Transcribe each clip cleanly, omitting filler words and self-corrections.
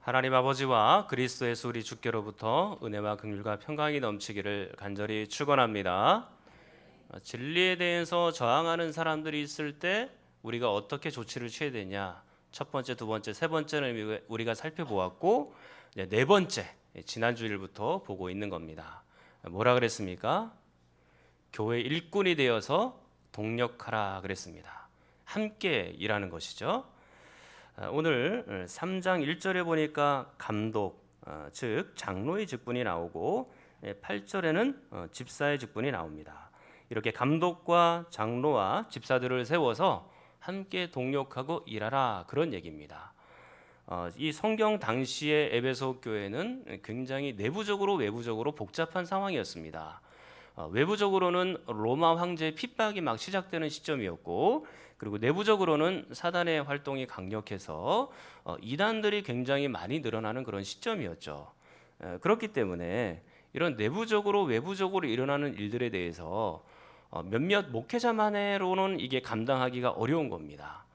하나님 아버지와 그리스도 예수 우리 주께로부터 은혜와 긍휼과 평강이 넘치기를 간절히 축원합니다. 진리에 대해서 저항하는 사람들이 있을 때 우리가 어떻게 조치를 취해야 되냐? 첫 번째, 두 번째, 세 번째는 우리가 살펴보았고, 이제 네 번째, 지난 주일부터 보고 있는 겁니다. 뭐라 그랬습니까? 교회 일꾼이 되어서 동력하라 그랬습니다. 함께 일하는 것이죠. 오늘 3장 1절에 보니까 감독, 즉 장로의 직분이 나오고 8절에는 집사의 직분이 나옵니다. 이렇게 감독과 장로와 집사들을 세워서 함께 동력하고 일하라, 그런 얘기입니다. 이 성경 당시의 에베소 교회는 굉장히 내부적으로 외부적으로 복잡한 상황이었습니다. 외부적으로는 로마 황제의 핍박이 막 시작되는 시점이었고, 그리고 내부적으로는 사단의 활동이 강력해서 이단들이 굉장히 많이 늘어나는 그런 시점이었죠. 그렇기 때문에 이런 내부적으로 외부적으로 일어나는 일들에 대해서 몇몇 목회자만으로는 이게 감당하기가 어려운 겁니다.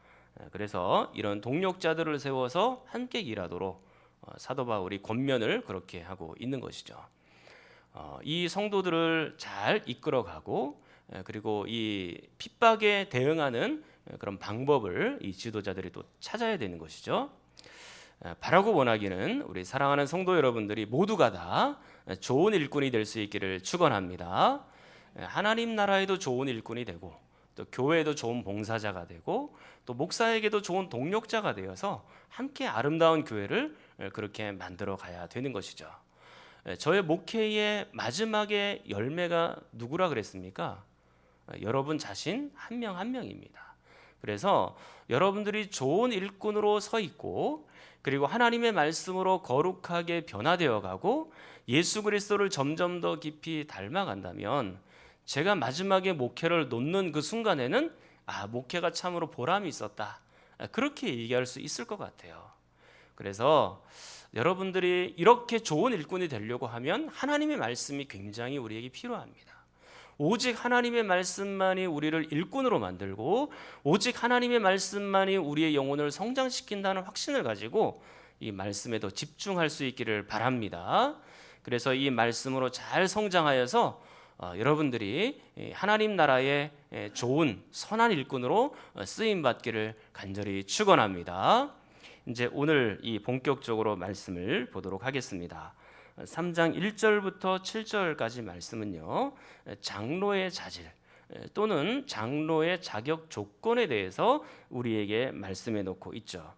그래서 이런 동력자들을 세워서 함께 일하도록 사도 바울이 권면을 그렇게 하고 있는 것이죠. 이 성도들을 잘 이끌어가고, 그리고 이 핍박에 대응하는 그런 방법을 이 지도자들이 또 찾아야 되는 것이죠. 바라고 원하기는 우리 사랑하는 성도 여러분들이 모두가 다 좋은 일꾼이 될 수 있기를 축원합니다. 하나님 나라에도 좋은 일꾼이 되고, 또 교회에도 좋은 봉사자가 되고, 또 목사에게도 좋은 동력자가 되어서 함께 아름다운 교회를 그렇게 만들어 가야 되는 것이죠. 저의 목회의 마지막에 열매가 누구라 그랬습니까? 여러분 자신 한 명 한 명입니다. 그래서 여러분들이 좋은 일꾼으로 서 있고, 그리고 하나님의 말씀으로 거룩하게 변화되어 가고 예수 그리스도를 점점 더 깊이 닮아간다면, 제가 마지막에 목회를 놓는 그 순간에는 목회가 참으로 보람이 있었다, 그렇게 얘기할 수 있을 것 같아요. 그래서 여러분들이 이렇게 좋은 일꾼이 되려고 하면 하나님의 말씀이 굉장히 우리에게 필요합니다. 오직 하나님의 말씀만이 우리를 일꾼으로 만들고, 오직 하나님의 말씀만이 우리의 영혼을 성장시킨다는 확신을 가지고 이 말씀에 더 집중할 수 있기를 바랍니다. 그래서 이 말씀으로 잘 성장하여서 여러분들이 하나님 나라의 좋은 선한 일꾼으로 쓰임 받기를 간절히 축원합니다. 이제 오늘 이 본격적으로 말씀을 보도록 하겠습니다. 3장 1절부터 7절까지 말씀은요, 장로의 자질 또는 장로의 자격 조건에 대해서 우리에게 말씀해 놓고 있죠.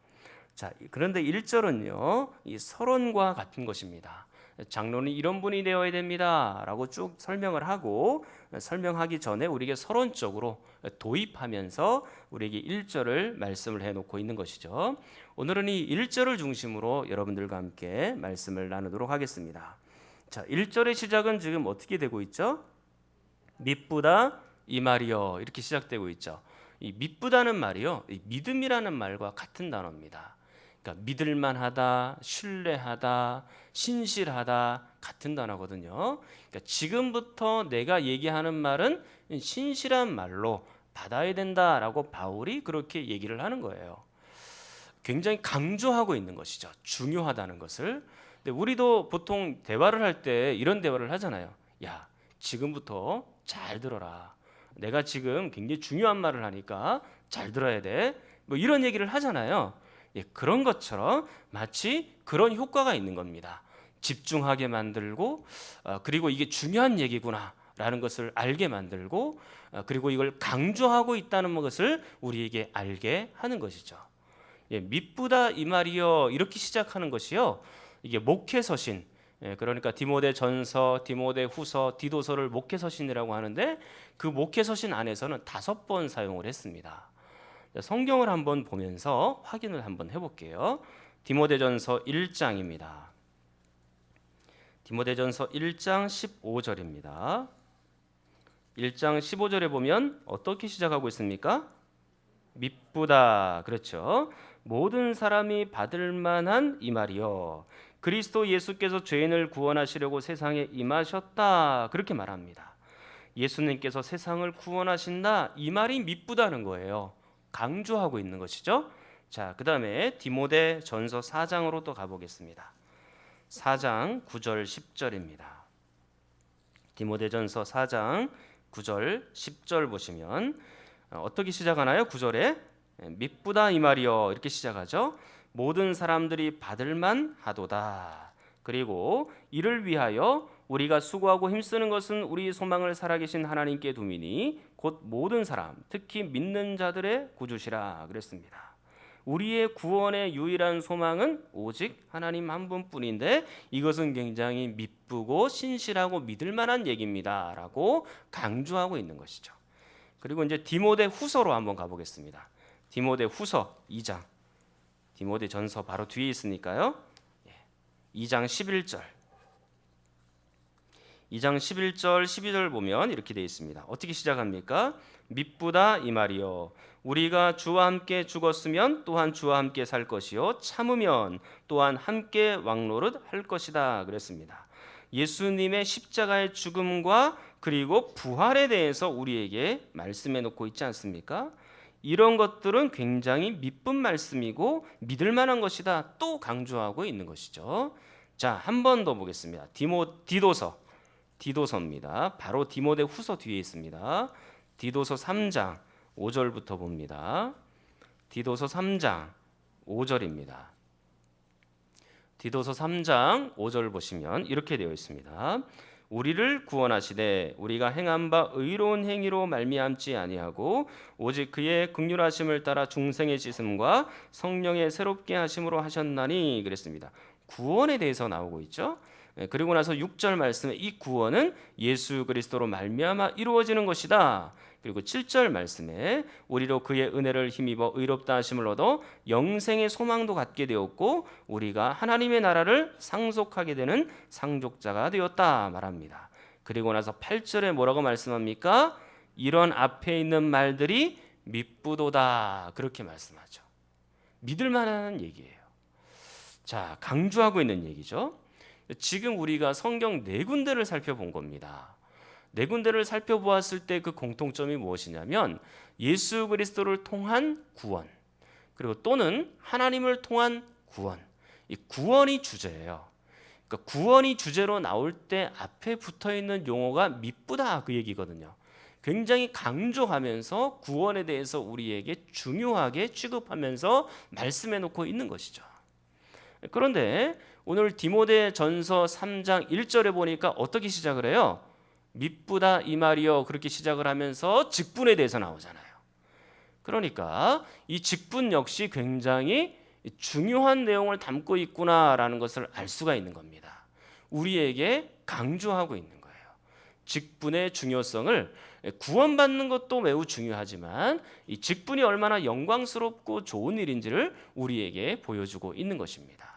자, 그런데 1절은요, 이 서론과 같은 것입니다. 장로는 이런 분이 되어야 됩니다 라고 쭉 설명을 하고, 설명하기 전에 우리에게 서론적으로 도입하면서 우리에게 1절을 말씀을 해놓고 있는 것이죠. 오늘은 이 1절을 중심으로 여러분들과 함께 말씀을 나누도록 하겠습니다. 자, 1절의 시작은 지금 어떻게 되고 있죠? 믿부다 이 말이요, 이렇게 시작되고 있죠. 이 믿부다는 말이요, 이 믿음이라는 말과 같은 단어입니다. 그러니까 믿을만하다, 신뢰하다, 신실하다, 같은 단어거든요. 그러니까 지금부터 내가 얘기하는 말은 신실한 말로 받아야 된다라고 바울이 그렇게 얘기를 하는 거예요. 굉장히 강조하고 있는 것이죠. 중요하다는 것을. 근데 우리도 보통 대화를 할 때 이런 대화를 하잖아요. 야, 지금부터 잘 들어라. 내가 지금 굉장히 중요한 말을 하니까 잘 들어야 돼. 뭐 이런 얘기를 하잖아요. 그런 것처럼 마치 그런 효과가 있는 겁니다. 집중하게 만들고, 그리고 이게 중요한 얘기구나 라는 것을 알게 만들고, 그리고 이걸 강조하고 있다는 것을 우리에게 알게 하는 것이죠. 믿부다 이 말이요, 이렇게 시작하는 것이요, 이게 목회서신, 그러니까 디모데전서, 디모데후서, 디도서를 목회서신이라고 하는데, 그 목회서신 안에서는 5번 사용을 했습니다. 성경을 한번 보면서 확인을 한번 해볼게요. 디모데전서 1장입니다. 디모데전서 1장 15절입니다. 1장 15절에 보면 어떻게 시작하고 있습니까? 믿부다, 그렇죠. 모든 사람이 받을 만한 이 말이요, 그리스도 예수께서 죄인을 구원하시려고 세상에 임하셨다, 그렇게 말합니다. 예수님께서 세상을 구원하신다, 이 말이 믿부다는 거예요. 강조하고 있는 것이죠. 자, 그다음에 디모데 전서 4장으로 또 가보겠습니다. 4장 9절 10절입니다. 디모데전서 4장 9절 10절 보시면 어떻게 시작하나요? 9절에 미쁘다 이 말이여 이렇게 시작하죠. 모든 사람들이 받을만 하도다. 그리고 이를 위하여 우리가 수고하고 힘쓰는 것은 우리 소망을 살아계신 하나님께 두미니 곧 모든 사람 특히 믿는 자들의 구주시라 그랬습니다. 우리의 구원의 유일한 소망은 오직 하나님 한 분뿐인데 이것은 굉장히 미쁘고 신실하고 믿을 만한 얘기입니다 라고 강조하고 있는 것이죠. 그리고 이제 디모데 후서로 한번 가보겠습니다. 디모데 후서 2장, 디모데 전서 바로 뒤에 있으니까요. 2장 11절 12절 보면 이렇게 되어 있습니다. 어떻게 시작합니까? 미쁘다 이 말이요 우리가 주와 함께 죽었으면 또한 주와 함께 살 것이요 참으면 또한 함께 왕노릇 할 것이다 그랬습니다. 예수님의 십자가의 죽음과 그리고 부활에 대해서 우리에게 말씀해 놓고 있지 않습니까? 이런 것들은 굉장히 미쁜 말씀이고 믿을 만한 것이다 또 강조하고 있는 것이죠. 자, 한 번 더 보겠습니다. 디도서입니다. 바로 디모데 후서 뒤에 있습니다. 디도서 3장 5절부터 봅니다. 디도서 3장 5절입니다. 디도서 3장 5절 보시면 이렇게 되어 있습니다. 우리를 구원하시되 우리가 행한 바 의로운 행위로 말미암지 아니하고 오직 그의 긍휼하심을 따라 중생의 씻음과 성령의 새롭게 하심으로 하셨나니 그랬습니다. 구원에 대해서 나오고 있죠. 그리고 나서 6절 말씀에 이 구원은 예수 그리스도로 말미암아 이루어지는 것이다. 그리고 7절 말씀에 우리로 그의 은혜를 힘입어 의롭다 하심을 얻어 영생의 소망도 갖게 되었고 우리가 하나님의 나라를 상속하게 되는 상속자가 되었다 말합니다. 그리고 나서 8절에 뭐라고 말씀합니까? 이런 앞에 있는 말들이 미쁘도다 그렇게 말씀하죠. 믿을 만한 얘기예요. 자, 강조하고 있는 얘기죠. 지금 우리가 성경 4군데를 살펴본 겁니다. 4군데를 살펴보았을 때 그 공통점이 무엇이냐면 예수 그리스도를 통한 구원, 그리고 또는 하나님을 통한 구원. 이 구원이 주제예요. 그러니까 구원이 주제로 나올 때 앞에 붙어있는 용어가 미쁘다 그 얘기거든요. 굉장히 강조하면서 구원에 대해서 우리에게 중요하게 취급하면서 말씀해 놓고 있는 것이죠. 그런데 오늘 디모데 전서 3장 1절에 보니까 어떻게 시작을 해요? 미쁘다 이 말이요 그렇게 시작을 하면서 직분에 대해서 나오잖아요. 그러니까 이 직분 역시 굉장히 중요한 내용을 담고 있구나라는 것을 알 수가 있는 겁니다. 우리에게 강조하고 있는 거예요. 직분의 중요성을 구원받는 것도 매우 중요하지만 이 직분이 얼마나 영광스럽고 좋은 일인지를 우리에게 보여주고 있는 것입니다.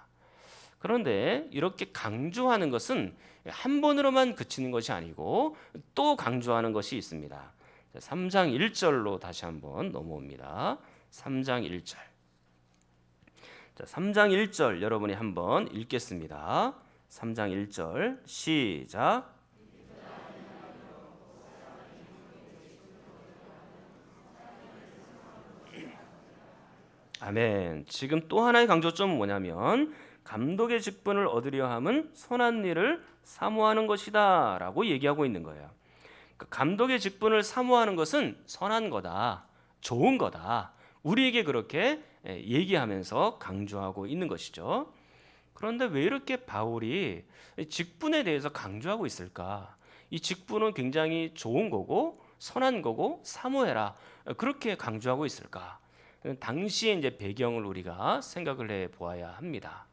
그런데 이렇게 강조하는 것은 한 번으로만 그치는 것이 아니고 또 강조하는 것이 있습니다. 3장 1절로 다시 한번 넘어옵니다. 3장 1절. 자, 3장 1절 여러분이 한번 읽겠습니다. 3장 1절 시작. 아멘. 지금 또 하나의 강조점은 뭐냐면 감독의 직분을 얻으려 함은 선한 일을 사모하는 것이다 라고 얘기하고 있는 거예요. 그러니까 감독의 직분을 사모하는 것은 선한 거다, 좋은 거다, 우리에게 그렇게 얘기하면서 강조하고 있는 것이죠. 그런데 왜 이렇게 바울이 직분에 대해서 강조하고 있을까? 이 직분은 굉장히 좋은 거고 선한 거고 사모해라 그렇게 강조하고 있을까? 당시의 이제 배경을 우리가 생각을 해 보아야 합니다.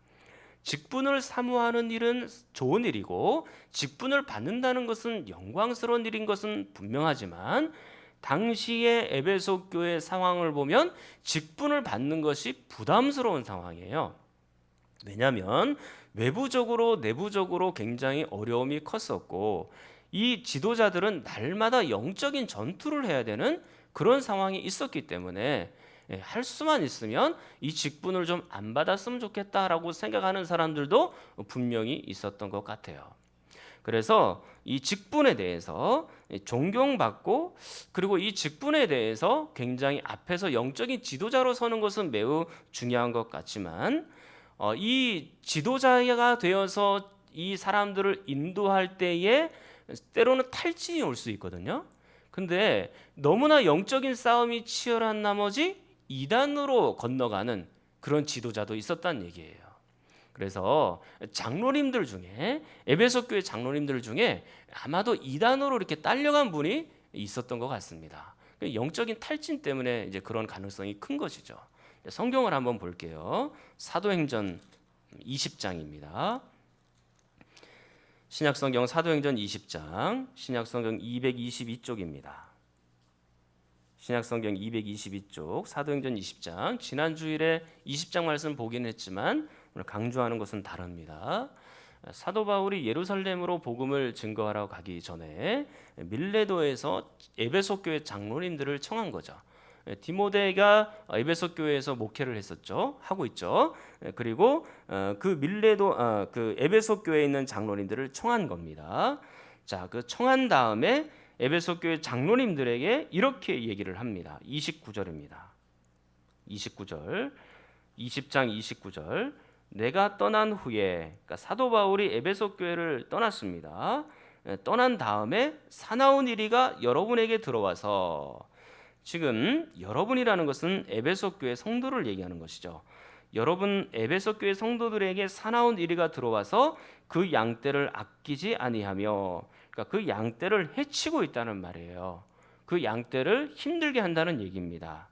직분을 사모하는 일은 좋은 일이고 직분을 받는다는 것은 영광스러운 일인 것은 분명하지만 당시의 에베소 교회 상황을 보면 직분을 받는 것이 부담스러운 상황이에요. 왜냐하면 외부적으로 내부적으로 굉장히 어려움이 컸었고 이 지도자들은 날마다 영적인 전투를 해야 되는 그런 상황이 있었기 때문에 할 수만 있으면 이 직분을 좀 안 받았으면 좋겠다라고 생각하는 사람들도 분명히 있었던 것 같아요. 그래서 이 직분에 대해서 존경받고, 그리고 이 직분에 대해서 굉장히 앞에서 영적인 지도자로 서는 것은 매우 중요한 것 같지만, 이 지도자가 되어서 이 사람들을 인도할 때에 때로는 탈진이 올 수 있거든요. 근데 너무나 영적인 싸움이 치열한 나머지 이단으로 건너가는 그런 지도자도 있었다는 얘기예요. 그래서 장로님들 중에, 에베소 교회 장로님들 중에 아마도 이단으로 이렇게 딸려간 분이 있었던 것 같습니다. 영적인 탈진 때문에 이제 그런 가능성이 큰 것이죠. 성경을 한번 볼게요. 사도행전 20장입니다. 신약성경 사도행전 20장, 신약성경 222쪽입니다. 신약성경 222쪽, 사도행전 20장. 지난 주일에 20장 말씀 보긴 했지만 오늘 강조하는 것은 다릅니다. 사도 바울이 예루살렘으로 복음을 증거하러 가기 전에 밀레도에서 에베소 교회 장로님들을 청한 거죠. 디모데가 에베소 교회에서 목회를 했었죠. 하고 있죠. 그리고 그 밀레도 그 에베소 교회에 있는 장로님들을 청한 겁니다. 자, 그 청한 다음에 에베소 교회 장로님들에게 이렇게 얘기를 합니다. 29절입니다. 29절. 20장 29절. 내가 떠난 후에, 그러니까 사도 바울이 에베소 교회를 떠났습니다. 떠난 다음에 사나운 이리가 여러분에게 들어와서, 지금 여러분이라는 것은 에베소 교회 성도를 얘기하는 것이죠. 여러분 에베소 교회 성도들에게 사나운 이리가 들어와서 그 양떼를 아끼지 아니하며, 그러니까 그 양떼를 해치고 있다는 말이에요. 그 양떼를 힘들게 한다는 얘기입니다.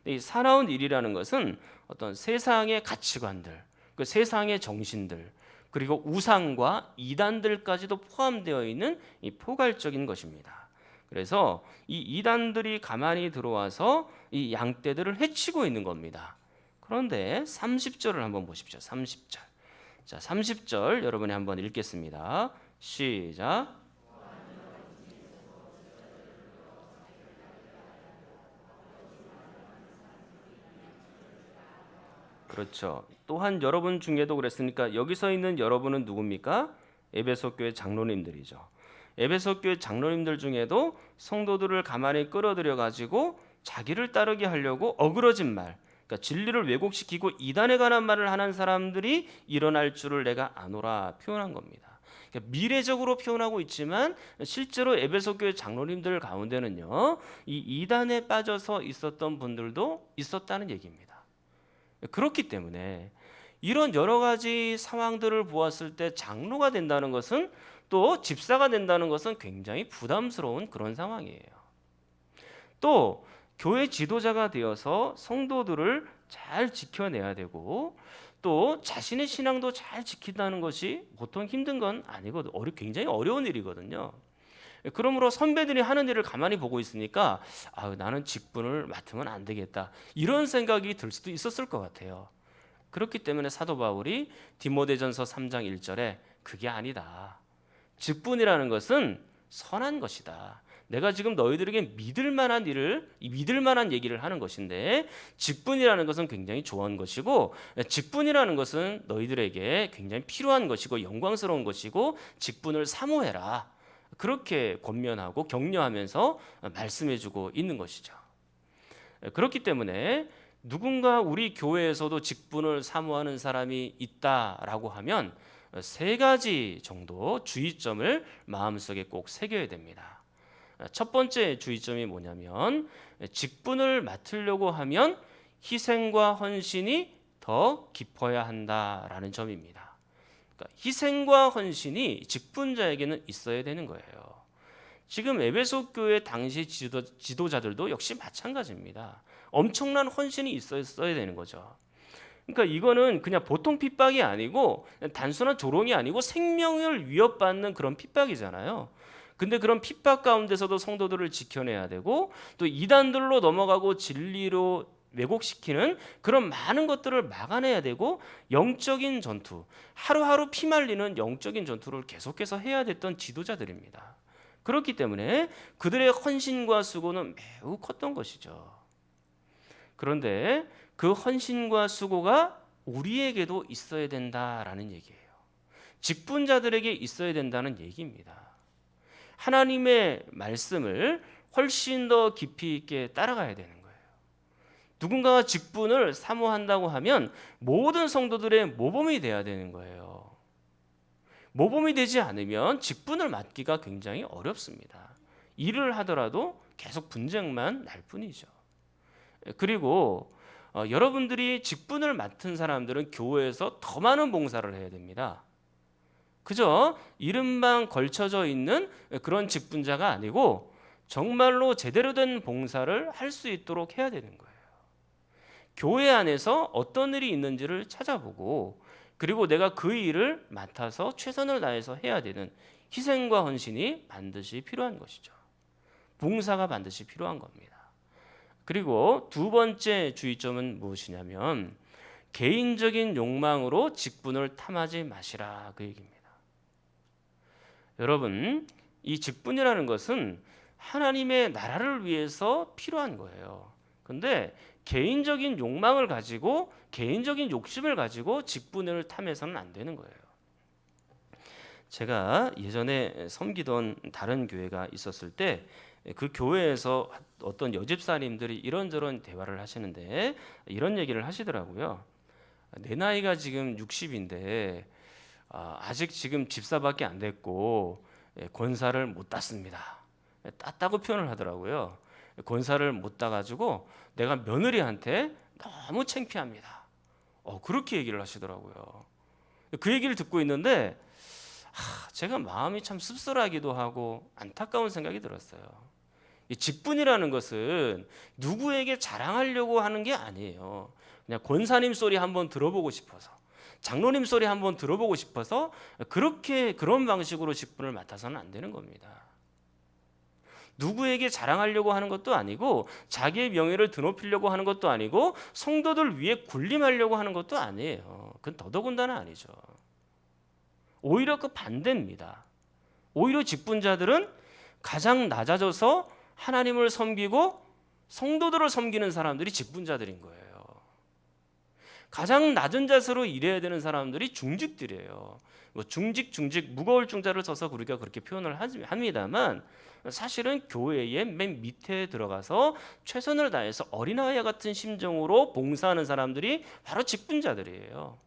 이 사나운 일이라는 것은 어떤 세상의 가치관들, 그 세상의 정신들, 그리고 우상과 이단들까지도 포함되어 있는 이 포괄적인 것입니다. 그래서 이 이단들이 가만히 들어와서 이 양떼들을 해치고 있는 겁니다. 그런데 30절을 한번 보십시오. 30절. 자, 30절 여러분이 한번 읽겠습니다. 시작. 그렇죠. 또한 여러분 중에도 그랬으니까 여기서 있는 여러분은 누굽니까? 에베소 교회 장로님들이죠. 에베소 교회 장로님들 중에도 성도들을 가만히 끌어들여 가지고 자기를 따르게 하려고 어그러진 말, 그러니까 진리를 왜곡시키고 이단에 관한 말을 하는 사람들이 일어날 줄을 내가 아노라 표현한 겁니다. 그러니까 미래적으로 표현하고 있지만 실제로 에베소 교회 장로님들 가운데는요, 이 이단에 빠져서 있었던 분들도 있었다는 얘기입니다. 그렇기 때문에 이런 여러 가지 상황들을 보았을 때 장로가 된다는 것은, 또 집사가 된다는 것은 굉장히 부담스러운 그런 상황이에요. 또 교회 지도자가 되어서 성도들을 잘 지켜내야 되고, 또 자신의 신앙도 잘 지킨다는 것이 보통 힘든 건 아니거든. 굉장히 어려운 일이거든요. 그러므로 선배들이 하는 일을 가만히 보고 있으니까 나는 직분을 맡으면 안 되겠다, 이런 생각이 들 수도 있었을 것 같아요. 그렇기 때문에 사도 바울이 디모데전서 3장 1절에 그게 아니다. 직분이라는 것은 선한 것이다. 내가 지금 너희들에게 믿을 만한 얘기를 하는 것인데, 직분이라는 것은 굉장히 좋은 것이고, 직분이라는 것은 너희들에게 굉장히 필요한 것이고 영광스러운 것이고 직분을 사모해라. 그렇게 권면하고 격려하면서 말씀해주고 있는 것이죠. 그렇기 때문에 누군가 우리 교회에서도 직분을 사모하는 사람이 있다라고 하면 세 가지 정도 주의점을 마음속에 꼭 새겨야 됩니다. 첫 번째 주의점이 뭐냐면, 직분을 맡으려고 하면 희생과 헌신이 더 깊어야 한다라는 점입니다. 그러니까 희생과 헌신이 직분자에게는 있어야 되는 거예요. 지금 에베소 교회 당시 지도자들도 역시 마찬가지입니다. 엄청난 헌신이 있어야 되는 거죠. 그러니까 이거는 그냥 보통 핍박이 아니고 단순한 조롱이 아니고 생명을 위협받는 그런 핍박이잖아요. 근데 그런 핍박 가운데서도 성도들을 지켜내야 되고, 또 이단들로 넘어가고 진리로 왜곡시키는 그런 많은 것들을 막아내야 되고, 영적인 전투, 하루하루 피말리는 영적인 전투를 계속해서 해야 됐던 지도자들입니다. 그렇기 때문에 그들의 헌신과 수고는 매우 컸던 것이죠. 그런데 그 헌신과 수고가 우리에게도 있어야 된다라는 얘기예요. 직분자들에게 있어야 된다는 얘기입니다. 하나님의 말씀을 훨씬 더 깊이 있게 따라가야 되는 거예요. 누군가가 직분을 사모한다고 하면 모든 성도들의 모범이 돼야 되는 거예요. 모범이 되지 않으면 직분을 맡기가 굉장히 어렵습니다. 일을 하더라도 계속 분쟁만 날 뿐이죠. 그리고 여러분들이 직분을 맡은 사람들은 교회에서 더 많은 봉사를 해야 됩니다. 그저 이름만 걸쳐져 있는 그런 직분자가 아니고 정말로 제대로 된 봉사를 할 수 있도록 해야 되는 거예요. 교회 안에서 어떤 일이 있는지를 찾아보고 그리고 내가 그 일을 맡아서 최선을 다해서 해야 되는 희생과 헌신이 반드시 필요한 것이죠. 봉사가 반드시 필요한 겁니다. 그리고 두 번째 주의점은 무엇이냐면 개인적인 욕망으로 직분을 탐하지 마시라 그 얘기입니다. 여러분, 이 직분이라는 것은 하나님의 나라를 위해서 필요한 거예요. 근데 개인적인 욕망을 가지고 개인적인 욕심을 가지고 직분을 탐해서는 안 되는 거예요. 제가 예전에 섬기던 다른 교회가 있었을 때 그 교회에서 어떤 여집사님들이 이런저런 대화를 하시는데 이런 얘기를 하시더라고요. 내 나이가 지금 60인데 아직 지금 집사밖에 안 됐고 권사를 못 땄습니다. 땄다고 표현을 하더라고요. 권사를 못 따가지고 내가 며느리한테 너무 창피합니다. 그렇게 얘기를 하시더라고요. 그 얘기를 듣고 있는데 제가 마음이 참 씁쓸하기도 하고 안타까운 생각이 들었어요. 이 직분이라는 것은 누구에게 자랑하려고 하는 게 아니에요. 그냥 권사님 소리 한번 들어보고 싶어서, 장로님 소리 한번 들어보고 싶어서 그런 방식으로 직분을 맡아서는 안 되는 겁니다. 누구에게 자랑하려고 하는 것도 아니고 자기의 명예를 드높이려고 하는 것도 아니고 성도들 위에 군림하려고 하는 것도 아니에요. 그건 더더군다나 아니죠. 오히려 그 반대입니다. 오히려 직분자들은 가장 낮아져서 하나님을 섬기고 성도들을 섬기는 사람들이 직분자들인 거예요. 가장 낮은 자세로 일해야 되는 사람들이 중직들이에요. 중직 무거울 중자를 써서 우리가 그렇게 표현을 합니다만 사실은 교회의 맨 밑에 들어가서 최선을 다해서 어린아이와 같은 심정으로 봉사하는 사람들이 바로 직분자들이에요.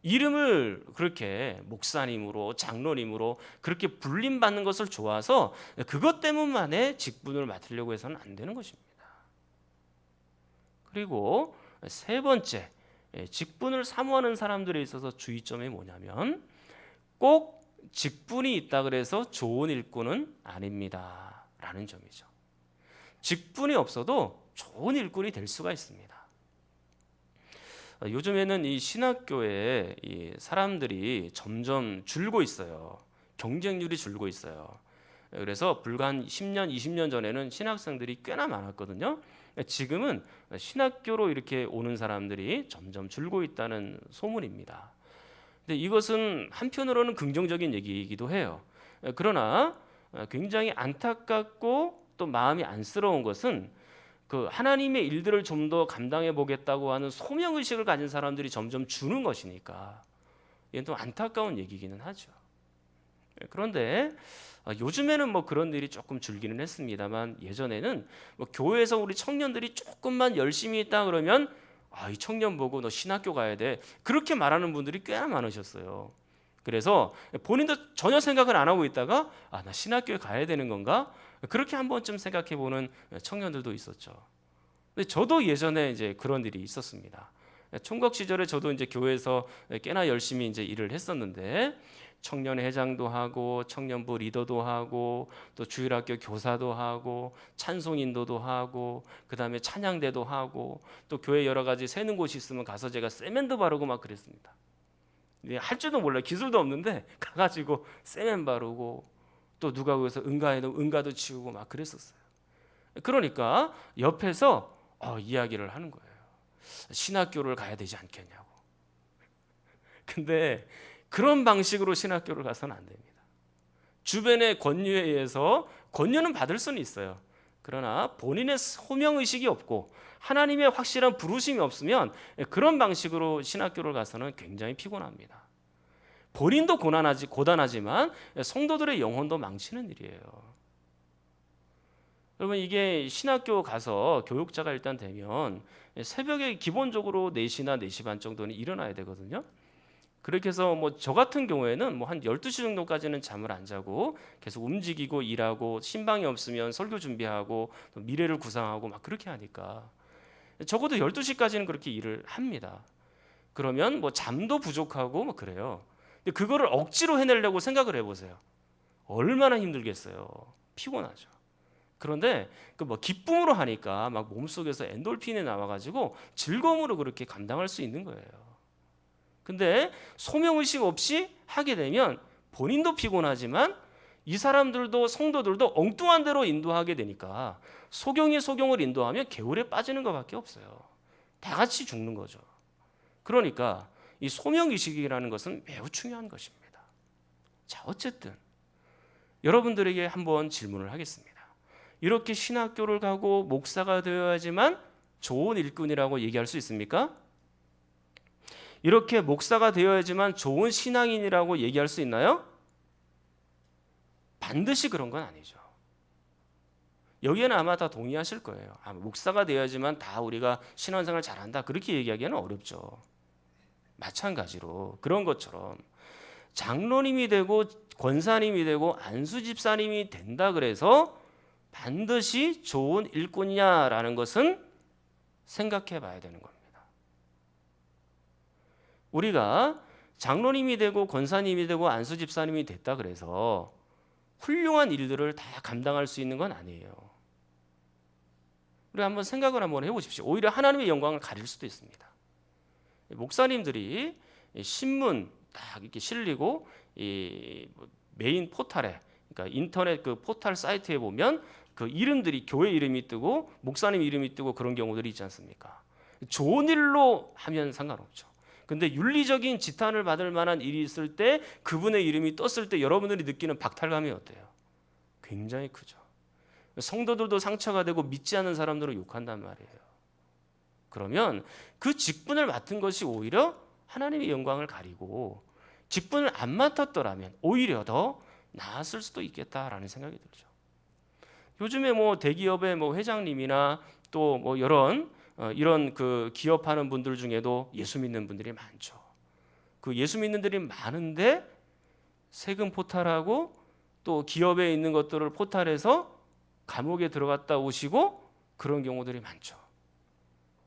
이름을 그렇게 목사님으로 장로님으로 그렇게 불림받는 것을 좋아서 그것 때문만에 직분을 맡으려고 해서는 안 되는 것입니다. 그리고 세 번째, 직분을 사모하는 사람들에 있어서 주의점이 뭐냐면 꼭 직분이 있다 그래서 좋은 일꾼은 아닙니다 라는 점이죠. 직분이 없어도 좋은 일꾼이 될 수가 있습니다. 요즘에는 이 신학교에 이 사람들이 점점 줄고 있어요. 경쟁률이 줄고 있어요. 그래서 불과 한 10년, 20년 전에는 신학생들이 꽤나 많았거든요. 지금은 신학교로 이렇게 오는 사람들이 점점 줄고 있다는 소문입니다. 근데 이것은 한편으로는 긍정적인 얘기이기도 해요. 그러나 굉장히 안타깝고 또 마음이 안쓰러운 것은 그 하나님의 일들을 좀 더 감당해 보겠다고 하는 소명 의식을 가진 사람들이 점점 주는 것이니까 이건 좀 안타까운 얘기기는 하죠. 그런데 요즘에는 뭐 그런 일이 조금 줄기는 했습니다만 예전에는 뭐 교회에서 우리 청년들이 조금만 열심히 있다 그러면 이 청년 보고 너 신학교 가야 돼 그렇게 말하는 분들이 꽤나 많으셨어요. 그래서 본인도 전혀 생각을 안 하고 있다가 나 신학교에 가야 되는 건가? 그렇게 한 번쯤 생각해 보는 청년들도 있었죠. 근데 저도 예전에 이제 그런 일이 있었습니다. 총각 시절에 저도 이제 교회에서 꽤나 열심히 이제 일을 했었는데 청년회장도 하고 청년부 리더도 하고 또 주일학교 교사도 하고 찬송 인도도 하고 그다음에 찬양대도 하고 또 교회 여러 가지 새는 곳이 있으면 가서 제가 세면도 바르고 막 그랬습니다. 할 줄도 몰라요. 기술도 없는데 가가지고 세면 바르고 또 누가 거기서 응가도 치우고 막 그랬었어요. 그러니까 옆에서 이야기를 하는 거예요. 신학교를 가야 되지 않겠냐고. 근데 그런 방식으로 신학교를 가서는 안 됩니다. 주변의 권유에 의해서 권유는 받을 수는 있어요. 그러나 본인의 소명의식이 없고 하나님의 확실한 부르심이 없으면 그런 방식으로 신학교를 가서는 굉장히 피곤합니다. 본인도 고단하지만 성도들의 영혼도 망치는 일이에요. 여러분, 이게 신학교 가서 교육자가 일단 되면 새벽에 기본적으로 4시나 4시 반 정도는 일어나야 되거든요. 그렇게 해서 뭐 저 같은 경우에는 뭐 한 12시 정도까지는 잠을 안 자고 계속 움직이고 일하고, 신방이 없으면 설교 준비하고 또 미래를 구상하고 막 그렇게 하니까 적어도 12시까지는 그렇게 일을 합니다. 그러면 뭐 잠도 부족하고 뭐 그래요. 근데 그거를 억지로 해내려고 생각을 해보세요. 얼마나 힘들겠어요. 피곤하죠. 그런데 그 뭐 기쁨으로 하니까 막 몸속에서 엔돌핀이 나와가지고 즐거움으로 그렇게 감당할 수 있는 거예요. 근데 소명의식 없이 하게 되면 본인도 피곤하지만 이 사람들도, 성도들도 엉뚱한 대로 인도하게 되니까 소경이 소경을 인도하면 개울에 빠지는 것밖에 없어요. 다 같이 죽는 거죠. 그러니까 이 소명의식이라는 것은 매우 중요한 것입니다. 자, 어쨌든 여러분들에게 한번 질문을 하겠습니다. 이렇게 신학교를 가고 목사가 되어야지만 좋은 일꾼이라고 얘기할 수 있습니까? 이렇게 목사가 되어야지만 좋은 신앙인이라고 얘기할 수 있나요? 반드시 그런 건 아니죠. 여기에는 아마 다 동의하실 거예요. 목사가 되어야지만 다 우리가 신앙생활 잘한다, 그렇게 얘기하기는 어렵죠. 마찬가지로 그런 것처럼 장로님이 되고 권사님이 되고 안수집사님이 된다 그래서 반드시 좋은 일꾼이냐라는 것은 생각해 봐야 되는 겁니다. 우리가 장로님이 되고 권사님이 되고 안수집사님이 됐다 그래서 훌륭한 일들을 다 감당할 수 있는 건 아니에요. 우리 한번 생각을 한번 해보십시오. 오히려 하나님의 영광을 가릴 수도 있습니다. 목사님들이 신문 딱 이렇게 실리고 이 메인 포탈에, 그러니까 인터넷 그 포탈 사이트에 보면 그 이름들이, 교회 이름이 뜨고 목사님 이름이 뜨고 그런 경우들이 있지 않습니까? 좋은 일로 하면 상관없죠. 근데 윤리적인 지탄을 받을 만한 일이 있을 때, 그분의 이름이 떴을 때 여러분들이 느끼는 박탈감이 어때요? 굉장히 크죠. 성도들도 상처가 되고 믿지 않는 사람들을 욕한단 말이에요. 그러면 그 직분을 맡은 것이 오히려 하나님의 영광을 가리고, 직분을 안 맡았더라면 오히려 더 나았을 수도 있겠다라는 생각이 들죠. 요즘에 뭐 대기업의 뭐 회장님이나 또 뭐 이런 그 기업하는 분들 중에도 예수 믿는 분들이 많죠. 그 예수 믿는 분들이 많은데 세금 포탈하고 또 기업에 있는 것들을 포탈해서 감옥에 들어갔다 오시고 그런 경우들이 많죠.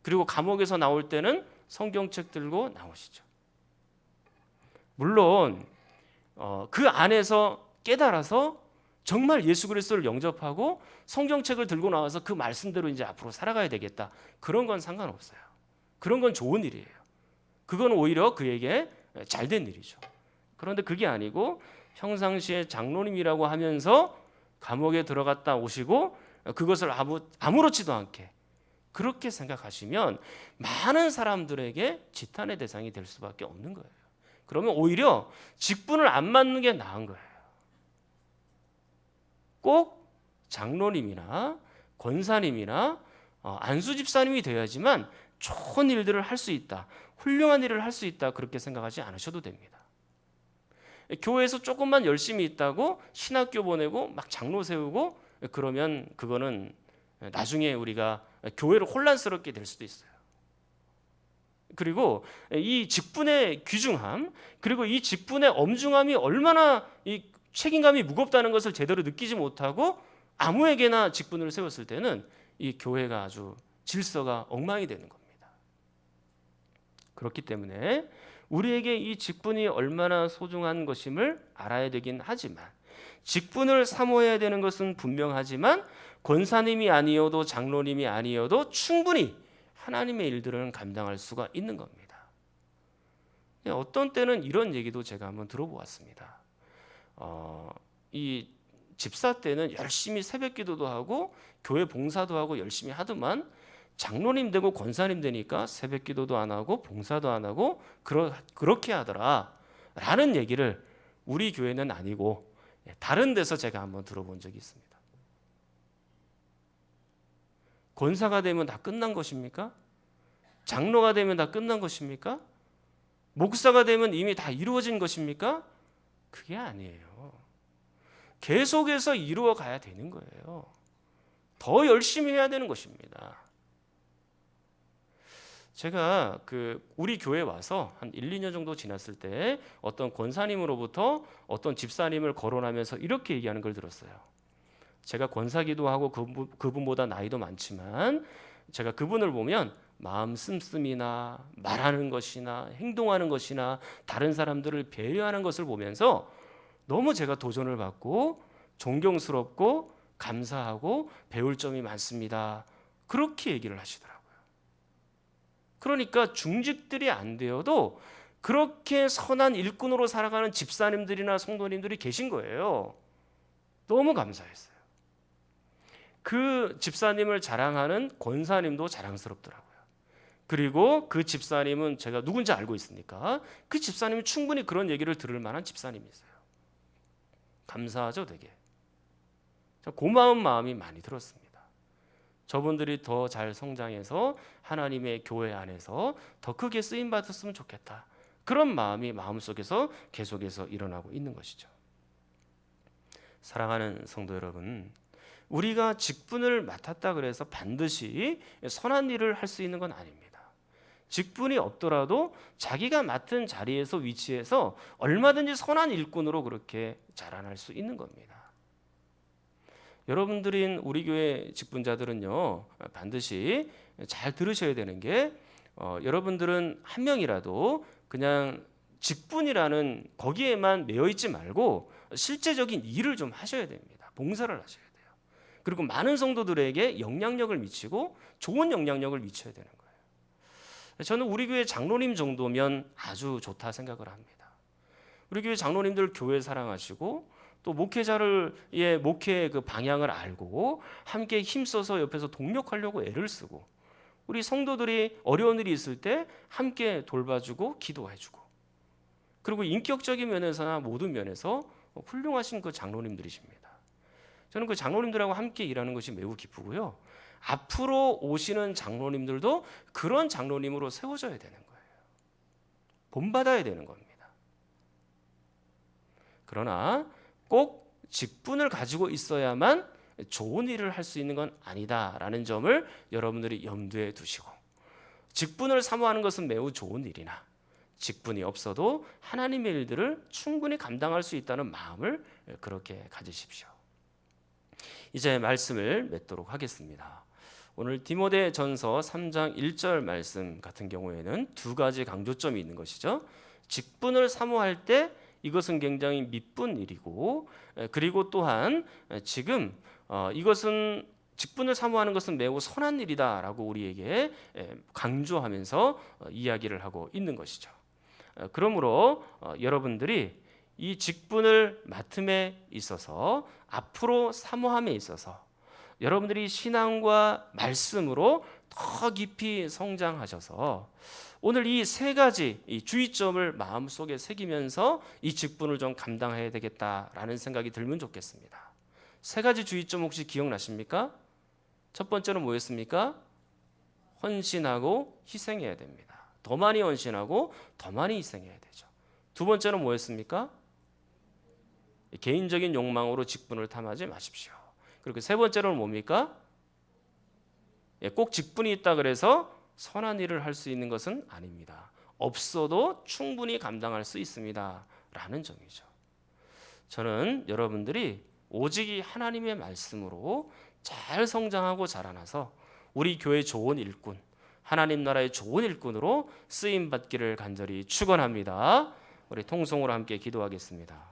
그리고 감옥에서 나올 때는 성경책 들고 나오시죠. 물론 그 안에서 깨달아서 정말 예수 그리스도를 영접하고 성경책을 들고 나와서 그 말씀대로 이제 앞으로 살아가야 되겠다, 그런 건 상관없어요. 그런 건 좋은 일이에요. 그건 오히려 그에게 잘된 일이죠. 그런데 그게 아니고 평상시에 장로님이라고 하면서 감옥에 들어갔다 오시고 그것을 아무렇지도 않게 그렇게 생각하시면 많은 사람들에게 지탄의 대상이 될 수밖에 없는 거예요. 그러면 오히려 직분을 안 맡는 게 나은 거예요. 꼭 장로님이나 권사님이나 안수집사님이 되어야지만 좋은 일들을 할 수 있다, 훌륭한 일을 할 수 있다, 그렇게 생각하지 않으셔도 됩니다. 교회에서 조금만 열심히 있다고 신학교 보내고 막 장로 세우고 그러면 그거는 나중에 우리가 교회를 혼란스럽게 될 수도 있어요. 그리고 이 직분의 귀중함, 그리고 이 직분의 엄중함이 얼마나 이 책임감이 무겁다는 것을 제대로 느끼지 못하고 아무에게나 직분을 세웠을 때는 이 교회가 아주 질서가 엉망이 되는 겁니다. 그렇기 때문에 우리에게 이 직분이 얼마나 소중한 것임을 알아야 되긴 하지만, 직분을 사모해야 되는 것은 분명하지만 권사님이 아니어도 장로님이 아니어도 충분히 하나님의 일들은 감당할 수가 있는 겁니다. 어떤 때는 이런 얘기도 제가 한번 들어보았습니다. 이 집사 때는 열심히 새벽 기도도 하고 교회 봉사도 하고 열심히 하더만 장로님 되고 권사님 되니까 새벽 기도도 안 하고 봉사도 안 하고 그렇게 하더라 라는 얘기를 우리 교회는 아니고 다른 데서 제가 한번 들어본 적이 있습니다. 권사가 되면 다 끝난 것입니까? 장로가 되면 다 끝난 것입니까? 목사가 되면 이미 다 이루어진 것입니까? 그게 아니에요. 계속해서 이루어 가야 되는 거예요. 더 열심히 해야 되는 것입니다. 제가 우리 교회 와서 한 1, 2년 정도 지났을 때 어떤 권사님으로부터 어떤 집사님을 거론하면서 이렇게 얘기하는 걸 들었어요. 제가 권사기도 하고 그분보다 나이도 많지만 제가 그분을 보면 마음 씀씀이나 말하는 것이나 행동하는 것이나 다른 사람들을 배려하는 것을 보면서 너무 제가 도전을 받고 존경스럽고 감사하고 배울 점이 많습니다. 그렇게 얘기를 하시더라고요. 그러니까 중직들이 안 되어도 그렇게 선한 일꾼으로 살아가는 집사님들이나 성도님들이 계신 거예요. 너무 감사했어요. 그 집사님을 자랑하는 권사님도 자랑스럽더라고요. 그리고 그 집사님은 제가 누군지 알고 있으니까 그 집사님이 충분히 그런 얘기를 들을 만한 집사님이세요. 감사하죠, 되게. 고마운 마음이 많이 들었습니다. 저분들이 더 잘 성장해서 하나님의 교회 안에서 더 크게 쓰임 받았으면 좋겠다. 그런 마음이 마음속에서 계속해서 일어나고 있는 것이죠. 사랑하는 성도 여러분, 우리가 직분을 맡았다 그래서 반드시 선한 일을 할 수 있는 건 아닙니다. 직분이 없더라도 자기가 맡은 자리에서 위치해서 얼마든지 선한 일꾼으로 그렇게 자라날 수 있는 겁니다. 여러분들인 우리 교회 직분자들은요, 반드시 잘 들으셔야 되는 게 여러분들은 한 명이라도 그냥 직분이라는 거기에만 매여 있지 말고 실제적인 일을 좀 하셔야 됩니다. 봉사를 하셔야 돼요. 그리고 많은 성도들에게 영향력을 미치고 좋은 영향력을 미쳐야 되는 거예요. 저는 우리 교회 장로님 정도면 아주 좋다 생각을 합니다. 우리 교회 장로님들 교회 사랑하시고 또 목회자의 목회의 그 방향을 알고 함께 힘써서 옆에서 동력하려고 애를 쓰고 우리 성도들이 어려운 일이 있을 때 함께 돌봐주고 기도해주고 그리고 인격적인 면에서나 모든 면에서 훌륭하신 그 장로님들이십니다. 저는 그 장로님들하고 함께 일하는 것이 매우 기쁘고요. 앞으로 오시는 장로님들도 그런 장로님으로 세워져야 되는 거예요. 본받아야 되는 겁니다. 그러나 꼭 직분을 가지고 있어야만 좋은 일을 할 수 있는 건 아니다라는 점을 여러분들이 염두에 두시고 직분을 사모하는 것은 매우 좋은 일이나 직분이 없어도 하나님의 일들을 충분히 감당할 수 있다는 마음을 그렇게 가지십시오. 이제 말씀을 맺도록 하겠습니다. 오늘 디모데전서 3장 1절 말씀 같은 경우에는 두 가지 강조점이 있는 것이죠. 직분을 사모할 때 이것은 굉장히 미쁜 일이고 그리고 또한 지금 이것은 직분을 사모하는 것은 매우 선한 일이다라고 우리에게 강조하면서 이야기를 하고 있는 것이죠. 그러므로 여러분들이 이 직분을 맡음에 있어서 앞으로 사모함에 있어서 여러분들이 신앙과 말씀으로 더 깊이 성장하셔서 오늘 이 세 가지 이 주의점을 마음속에 새기면서 이 직분을 좀 감당해야 되겠다라는 생각이 들면 좋겠습니다. 세 가지 주의점 혹시 기억나십니까? 첫 번째는 뭐였습니까? 헌신하고 희생해야 됩니다. 더 많이 헌신하고 더 많이 희생해야 되죠. 두 번째는 뭐였습니까? 개인적인 욕망으로 직분을 탐하지 마십시오. 그리고 세 번째로는 뭡니까? 꼭 직분이 있다 그래서 선한 일을 할 수 있는 것은 아닙니다. 없어도 충분히 감당할 수 있습니다. 라는 점이죠. 저는 여러분들이 오직 이 하나님의 말씀으로 잘 성장하고 자라나서 우리 교회 좋은 일꾼, 하나님 나라의 좋은 일꾼으로 쓰임 받기를 간절히 축원합니다. 우리 통성으로 함께 기도하겠습니다.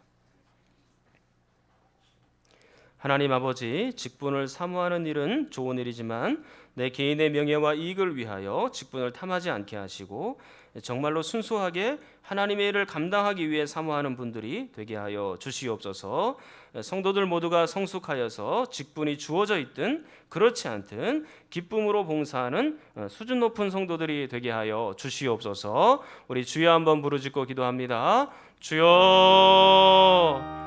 하나님 아버지, 직분을 사모하는 일은 좋은 일이지만 내 개인의 명예와 이익을 위하여 직분을 탐하지 않게 하시고 정말로 순수하게 하나님의 일을 감당하기 위해 사모하는 분들이 되게 하여 주시옵소서. 성도들 모두가 성숙하여서 직분이 주어져 있든 그렇지 않든 기쁨으로 봉사하는 수준 높은 성도들이 되게 하여 주시옵소서. 우리 주여 한번 부르짖고 기도합니다. 주여.